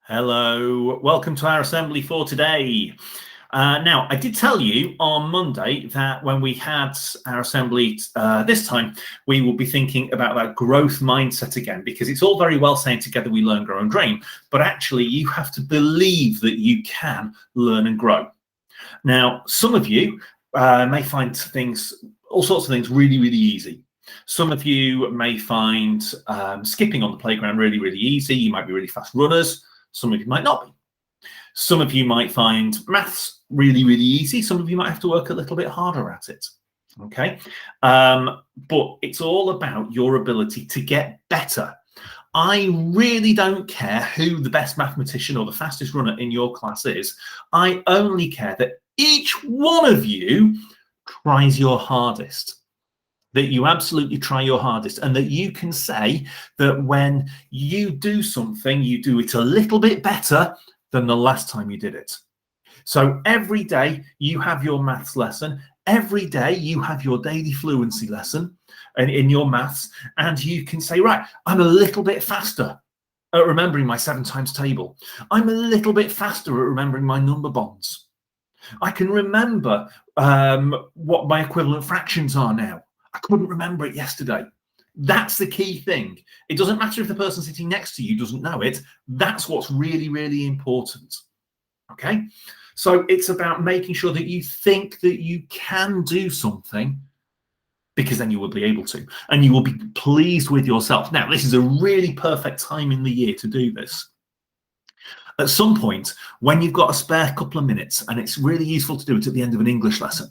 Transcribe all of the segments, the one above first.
Hello, welcome to our assembly for today. Now, I did tell you on Monday that when we had our assembly this time, we will be thinking about that growth mindset again, because it's all very well saying together we learn, grow and dream, but actually you have to believe that you can learn and grow. Now, some of you may find all sorts of things really, really easy. Some of you may find skipping on the playground really, really easy. You might be really fast runners. Some of you might not be. Some of you might find maths really, really easy. Some of you might have to work a little bit harder at it. Okay. But it's all about your ability to get better. I really don't care who the best mathematician or the fastest runner in your class is. I only care that each one of you tries your hardest. That you absolutely try your hardest, and that you can say that when you do something, you do it a little bit better than the last time you did it. So every day you have your maths lesson, every day you have your daily fluency lesson in your maths, and you can say, right, I'm a little bit faster at remembering my 7 times table. I'm a little bit faster at remembering my number bonds. I can remember what my equivalent fractions are now. I couldn't remember it yesterday. That's the key thing. It doesn't matter if the person sitting next to you doesn't know it. That's what's really, really important. Okay? So it's about making sure that you think that you can do something, because then you will be able to, and you will be pleased with yourself. Now, this is a really perfect time in the year to do this. At some point, when you've got a spare couple of minutes, and it's really useful to do it at the end of an English lesson,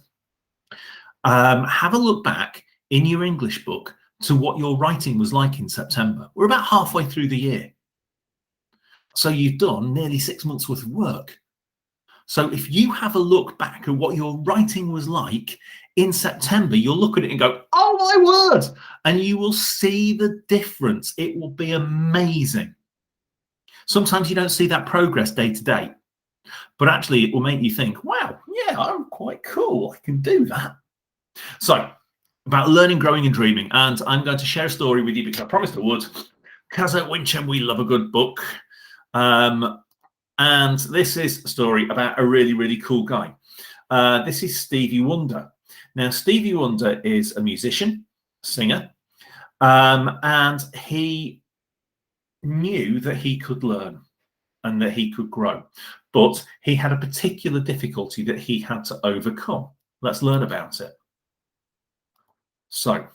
have a look back in your English book to what your writing was like in September. We're about halfway through the year. So you've done nearly 6 months worth of work. So if you have a look back at what your writing was like in September, you'll look at it and go, oh my word, and you will see the difference. It will be amazing. Sometimes you don't see that progress day to day, but actually it will make you think, wow, yeah, I'm quite cool. I can do that. So about learning, growing and dreaming. And I'm going to share a story with you because I promised I would. Because at Wincham, we love a good book. And this is a story about a really, really cool guy. This is Stevie Wonder. Now, Stevie Wonder is a musician, singer, and he knew that he could learn and that he could grow. But he had a particular difficulty that he had to overcome. Let's learn about it. So,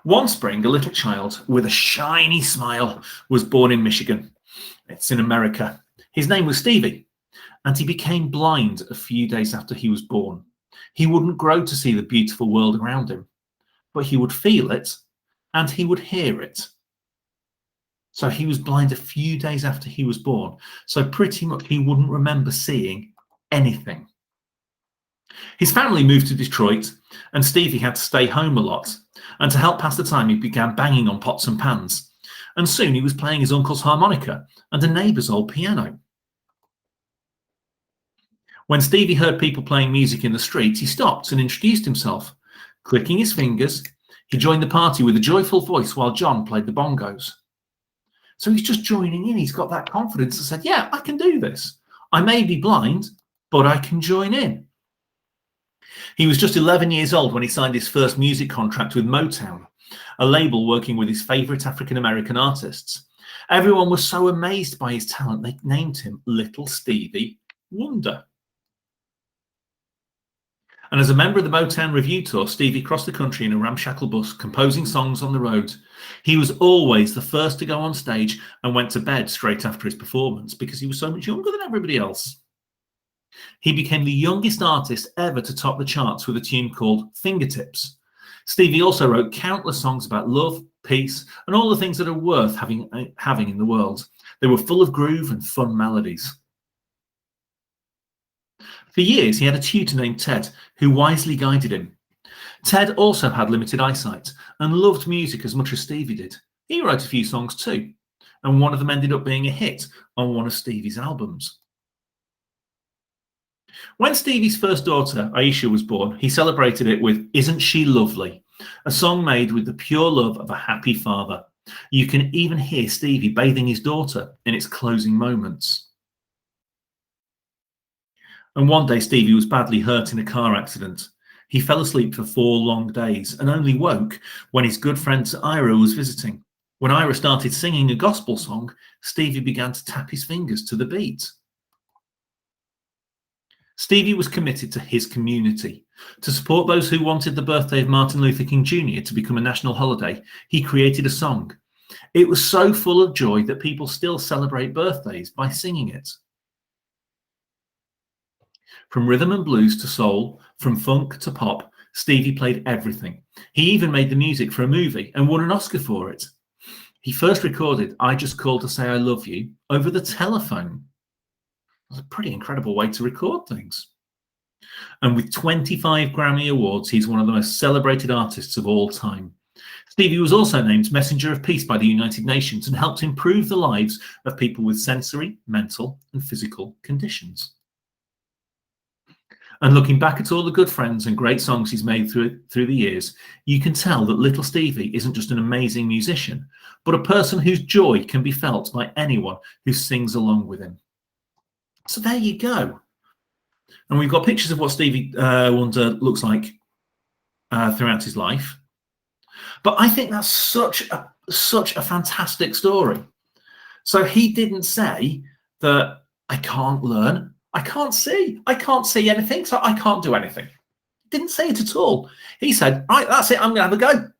one spring, a little child with a shiny smile was born in Michigan. It's in America. His name was Stevie, and he became blind a few days after he was born. He wouldn't grow to see the beautiful world around him, but he would feel it and he would hear it. So he was blind a few days after he was born. So pretty much he wouldn't remember seeing anything. His family moved to Detroit, and Stevie had to stay home a lot. And to help pass the time, he began banging on pots and pans. And soon he was playing his uncle's harmonica and a neighbour's old piano. When Stevie heard people playing music in the street, he stopped and introduced himself. Clicking his fingers, he joined the party with a joyful voice while John played the bongos. So he's just joining in. He's got that confidence and said, yeah, I can do this. I may be blind, but I can join in. He was just 11 years old when he signed his first music contract with Motown, a label working with his favourite African-American artists. Everyone was so amazed by his talent, they named him Little Stevie Wonder. And as a member of the Motown Revue tour, Stevie crossed the country in a ramshackle bus, composing songs on the road. He was always the first to go on stage and went to bed straight after his performance because he was so much younger than everybody else. He became the youngest artist ever to top the charts with a tune called Fingertips. Stevie also wrote countless songs about love, peace, and all the things that are worth having in the world. They were full of groove and fun melodies. For years, he had a tutor named Ted who wisely guided him. Ted also had limited eyesight and loved music as much as Stevie did. He wrote a few songs too, and one of them ended up being a hit on one of Stevie's albums. When Stevie's first daughter, Aisha, was born, he celebrated it with Isn't She Lovely, a song made with the pure love of a happy father. You can even hear Stevie bathing his daughter in its closing moments. And one day Stevie was badly hurt in a car accident. He fell asleep for 4 long days and only woke when his good friend Ira was visiting. When Ira started singing a gospel song, Stevie began to tap his fingers to the beat. Stevie was committed to his community. To support those who wanted the birthday of Martin Luther King Jr. to become a national holiday, he created a song. It was so full of joy that people still celebrate birthdays by singing it. From rhythm and blues to soul, from funk to pop, Stevie played everything. He even made the music for a movie and won an Oscar for it. He first recorded I Just Called to Say I Love You over the telephone. That's a pretty incredible way to record things. And with 25 Grammy Awards, he's one of the most celebrated artists of all time. Stevie was also named Messenger of Peace by the United Nations and helped improve the lives of people with sensory, mental, and physical conditions. And looking back at all the good friends and great songs he's made through the years, you can tell that little Stevie isn't just an amazing musician, but a person whose joy can be felt by anyone who sings along with him. So there you go. And we've got pictures of what Stevie Wonder looks like throughout his life. But I think that's such a fantastic story. So he didn't say that I can't learn, I can't see anything, so I can't do anything. He didn't say it at all. He said, right, that's it, I'm going to have a go.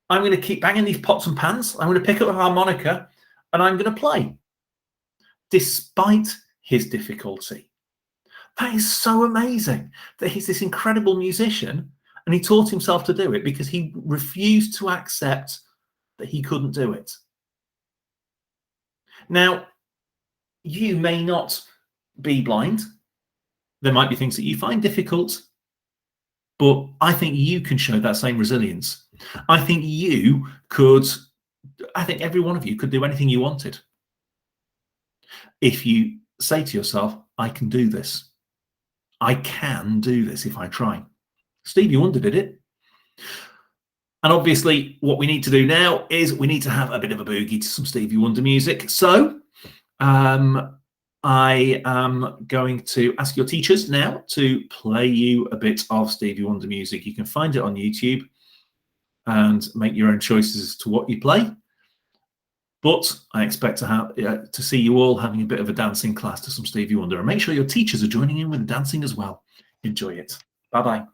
I'm going to keep banging these pots and pans. I'm going to pick up a harmonica and I'm going to play, despite his difficulty. That is so amazing that he's this incredible musician and he taught himself to do it because he refused to accept that he couldn't do it. Now, you may not be blind. There might be things that you find difficult, but I think you can show that same resilience. I think every one of you could do anything you wanted. If you say to yourself, I can do this. I can do this if I try. Stevie Wonder did it. And obviously what we need to do now is we need to have a bit of a boogie to some Stevie Wonder music. So I am going to ask your teachers now to play you a bit of Stevie Wonder music. You can find it on YouTube and make your own choices as to what you play. But I expect to see you all having a bit of a dancing class to some Stevie Wonder. And make sure your teachers are joining in with the dancing as well. Enjoy it. Bye-bye.